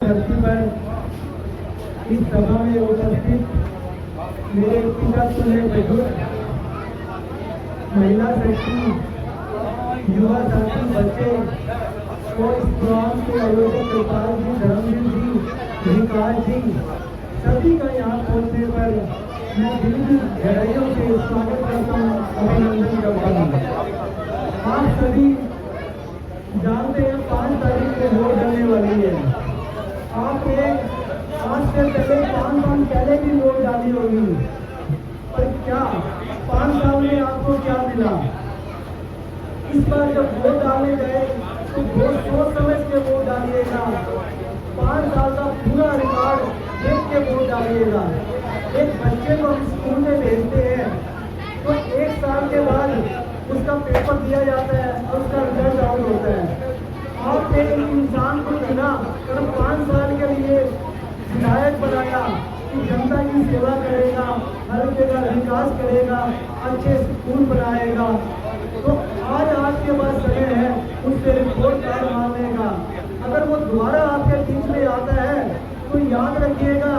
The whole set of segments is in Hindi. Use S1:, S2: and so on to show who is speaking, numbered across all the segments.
S1: धरती पर इस सभा में उपस्थित मेरे पिता तुल्य बुजुर्ग, महिला शक्ति, युवा साथी, बच्चे और इस प्रोग्राम के आयोजक गोपाल जी, धर्मवीर जी, विकास जी, सभी का यहाँ पहुँचने पर मैं दिल की गहराइयों से स्वागत करता हूँ, अभिनंदन करता हूँ। आप सभी जानते हैं 5 तारीख को वोट डालने वाली है। आपने आज से पहले 5 साल पहले भी वोट डाली होगी, पर क्या 5 साल में आपको क्या मिला? इस बार जब वोट डालने गए तो बहुत सोच समझ के वोट डालिएगा। 5 साल का पूरा रिकॉर्ड देख के वोट डालिएगा। एक बच्चे को हम स्कूल में भेजते हैं तो 1 साल के बाद उसका पेपर दिया जाता है और उसका रिजल्ट आउट होता है। आपने एक इंसान को चुना और 5 साल के लिए विधायक बनाया कि जनता की सेवा करेगा, हर जगह विकास करेगा, अच्छे स्कूल बनाएगा। तो आज आपके पास समय है उससे रिपोर्ट कार्ड मांगने का। अगर वो दोबारा आपके बीच में आता है तो याद रखिएगा,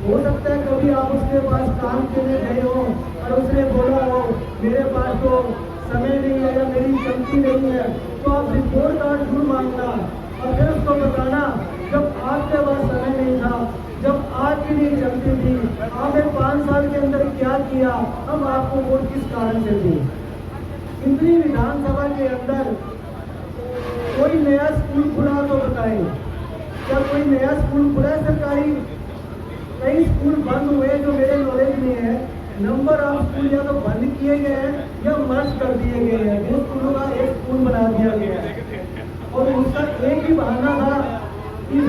S1: हो सकता है कभी आप उसके पास काम के लिए गए हो और उसने बोला हो मेरे पास तो समय नहीं है या मेरी शक्ति नहीं है, तो आप रिपोर्ट कार्ड जरूर मांगना और फिर उसको बताना जब आपके पास समय नहीं था, जब आपकी नहीं चलती थी, आपने 5 साल के अंदर क्या किया, हम आपको वोट किस कारण से दी। इतनी विधानसभा के अंदर कोई नया स्कूल खुला तो बताए, क्या कोई नया स्कूल खुला है सरकारी? कई स्कूल बंद हुए जो मेरे नॉलेज में है। नंबर ऑफ स्कूल या तो बंद किए गए हैं या मर्ज कर दिए गए हैं। 2 स्कूलों का एक स्कूल बना दिया गया है और उसका एक ही बहाना था कि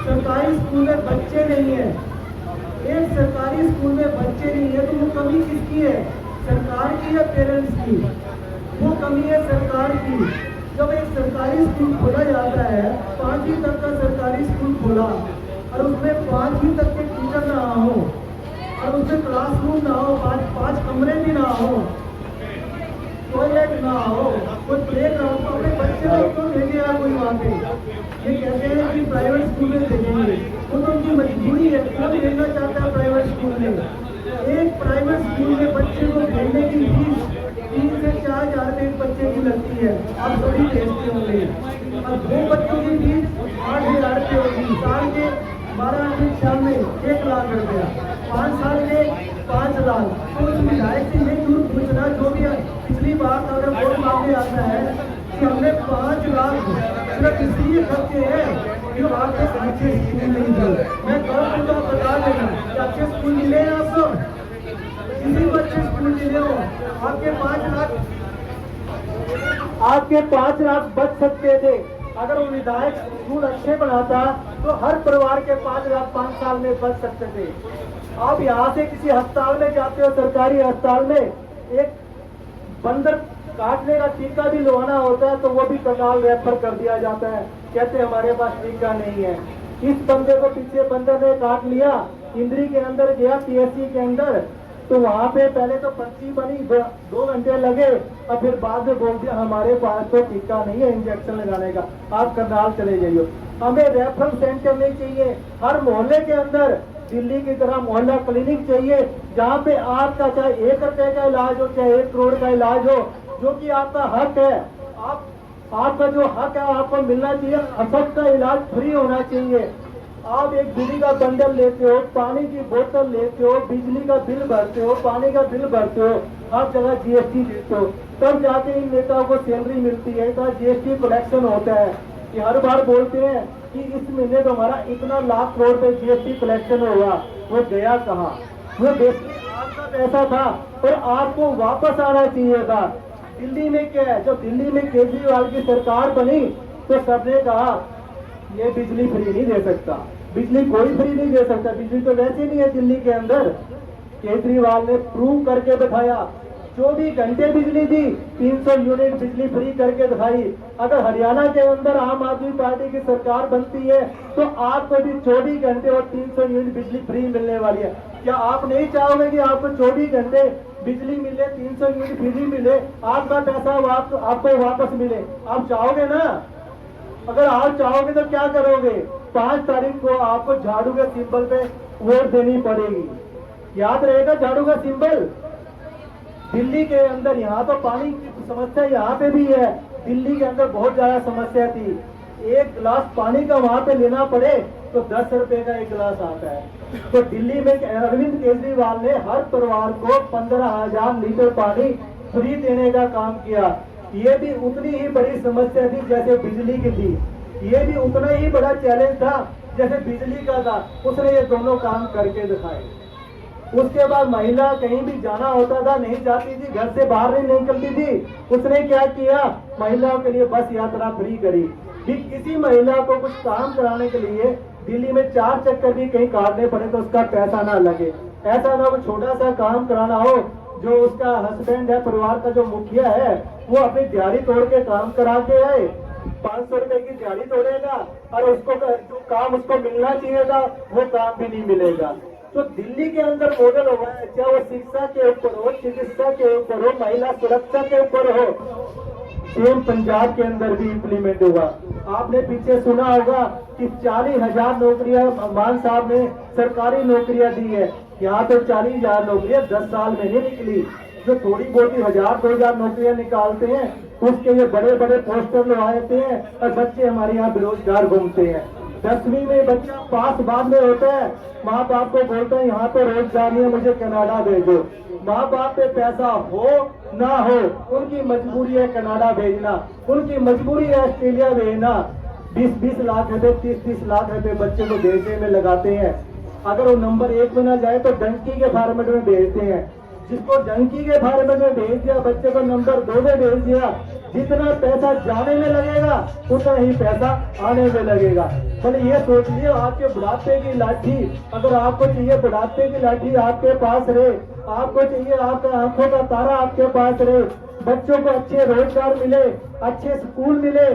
S1: सरकारी स्कूल में बच्चे नहीं है। एक सरकारी स्कूल में बच्चे नहीं है तो वो कमी किसकी है, सरकार की या पेरेंट्स की? वो कमी है सरकार की। जब एक सरकारी स्कूल खोला जाता है, 5वीं तक का सरकारी स्कूल खोला और उसमें 5वीं तक के टीचर ना हो और उसमें क्लासरूम ना हो, 5 कमरे भी ना हो, टॉयलेट ना हो, कोई प्ले ग्राउंड, तो अपने बच्चे को क्यों भेजेगा कोई वहाँ पे? ये कहते हैं कि प्राइवेट स्कूल में भेजेंगे, वो तो उनकी मजबूरी है, क्यों भेजना चाहता है प्राइवेट स्कूल में? एक प्राइवेट स्कूल में बच्चे को भेजने की फीस 3 से 4 हज़ार एक बच्चे की लगती है। आप सभी भेजते होंगे और 2 बच्चों की फीस 8,000 रुपये होगी। साल के 12 साल में 1 लाख रुपया, 5 साल में 5 लाख। तो उस विधायक से ये जरूर पूछना, जो भी पिछली बार अगर वोट मांगने आता है कि हमने 5 लाख सिर्फ इसलिए खर्चे हैं कि आपके अच्छे स्कूल नहीं मिले। मैं कल तो बता देना कि अच्छे स्कूल मिले हैं आपको, किसी को अच्छे स्कूल मिले हो, आपके 5 लाख बच सकते थे। अगर वो विधायक स्कूल अच्छे बनाता तो हर परिवार के 5 लाख 5 साल में बच सकते थे। आप यहाँ से किसी अस्पताल में जाते हो, सरकारी अस्पताल में एक बंदर काटने का टीका भी लगवाना होता है तो वो भी कंगाल रेफर कर दिया जाता है, कहते हमारे पास टीका नहीं है। इस बंदे को पीछे बंदर ने काट लिया, इंद्री के अंदर गया, पीएससी के अंदर, तो वहां पे पहले तो पर्ची बनी, 2 घंटे लगे और फिर बाद में बोल दिया हमारे पास तो टीका नहीं है इंजेक्शन लगाने का, आप करनाल चले जाइए। हमें रेफरल सेंटर नहीं चाहिए, हर मोहल्ले के अंदर दिल्ली की तरह मोहल्ला क्लिनिक चाहिए, जहाँ पे आपका चाहे 1 रुपए का इलाज हो चाहे 1 करोड़ का इलाज हो, जो कि आपका हक है। आपका जो हक है आपको मिलना चाहिए। सबका इलाज फ्री होना चाहिए। आप एक बिजली का बंडल लेते हो, पानी की बोतल लेते हो, बिजली का बिल भरते हो, पानी का बिल भरते हो, हर जगह जीएसटी देते हो, तब जाके इन नेताओं को सैलरी मिलती है। तो जीएसटी कलेक्शन होता है कि हर बार बोलते हैं कि इस महीने तो हमारा इतना लाख करोड़ रुपए जीएसटी कलेक्शन होगा, वो गया कहाँ? वो बेसिकली आपका पैसा था और आपको वापस आना चाहिए था। दिल्ली में क्या है, जब दिल्ली में केजरीवाल की सरकार बनी तो सबने कहा ये बिजली फ्री नहीं दे सकता, बिजली कोई फ्री नहीं दे सकता, बिजली तो वैसे नहीं है दिल्ली के अंदर। केजरीवाल ने प्रूव करके दिखाया, 24 घंटे बिजली दी, 300 यूनिट बिजली फ्री करके दिखाई। अगर हरियाणा के अंदर आम आदमी पार्टी की सरकार बनती है तो आपको भी 24 घंटे और 300 यूनिट बिजली फ्री मिलने वाली है। क्या आप नहीं चाहोगे कि आपको 24 घंटे बिजली मिले, 300 यूनिट फ्री मिले, आपका पैसा आपको वापस मिले? आप चाहोगे ना? अगर आप चाहोगे तो क्या करोगे? 5 तारीख को आपको झाड़ू के सिंबल पे वोट देनी पड़ेगी। याद रहेगा झाड़ू का सिंबल। दिल्ली के अंदर यहाँ तो पानी की समस्या यहाँ पे भी है, दिल्ली के अंदर बहुत ज्यादा समस्या थी। एक गिलास पानी का वहां पे लेना पड़े तो 10 रुपए का एक गिलास आता है। तो दिल्ली में अरविंद केजरीवाल ने हर परिवार को 15,000 लीटर पानी फ्री देने का काम किया। ये भी उतनी ही बड़ी समस्या थी जैसे बिजली की थी, ये भी उतना ही बड़ा चैलेंज था जैसे बिजली का था। उसने ये दोनों काम करके दिखाए। उसके बाद महिला कहीं भी जाना होता था, नहीं जाती थी, घर से बाहर नहीं निकलती थी। उसने क्या किया, महिलाओं के लिए बस यात्रा फ्री करी। भी किसी महिला को कुछ काम कराने के लिए दिल्ली में 4 चक्कर भी कहीं काटने पड़े तो उसका पैसा ना लगे। ऐसा ना वो छोटा सा काम कराना हो, जो उसका हस्बैंड है, परिवार का जो मुखिया है, वो अपनी दिहाड़ी तोड़ के काम करा के आए, 500 रुपए की दिहाड़ी तोड़ेगा और उसको जो काम उसको मिलना चाहिए था वो काम भी नहीं मिलेगा। तो दिल्ली के अंदर मॉडल हुआ है, चाहे वो शिक्षा के ऊपर हो, चिकित्सा के ऊपर हो, महिला सुरक्षा के ऊपर हो, सेम पंजाब के अंदर भी इम्प्लीमेंट हुआ। आपने पीछे सुना होगा कि 40,000 नौकरियां मान साहब ने सरकारी नौकरियां दी है। यहाँ तो 40,000 नौकरियां 10 साल में नहीं निकली। जो थोड़ी बहुत ही 1,000-2,000 नौकरियां निकालते हैं उसके ये बड़े बड़े पोस्टर लगाते हैं और बच्चे हमारे यहाँ बेरोजगार घूमते हैं। 10वीं में बच्चा पास बाद में होता है, माँ बाप को बोलते हैं यहाँ पे रोजगार नहीं है, मुझे कनाडा भेजो। माँ बाप पे पैसा हो ना हो, उनकी मजबूरी है कनाडा भेजना, उनकी मजबूरी है ऑस्ट्रेलिया भेजना। 20-20 लाख रुपए, 30-30 लाख रुपए बच्चे को भेजने में लगाते हैं। अगर वो नंबर 1 में ना जाए तो डंकी के फॉर्मेट में भेजते हैं। जिसको डंकी के फॉर्मेट में भेज दिया, बच्चे को नंबर 2 में भेज दिया, जितना पैसा जाने में लगेगा उतना ही पैसा आने में लगेगा। भले ये सोच लियो, आपके बुढ़ापे की लाठी, अगर आपको चाहिए बुढ़ापे की लाठी आपके पास रहे, आपको चाहिए आपका आंखों का तारा आपके पास रहे, बच्चों को अच्छे रोजगार मिले, अच्छे स्कूल मिले,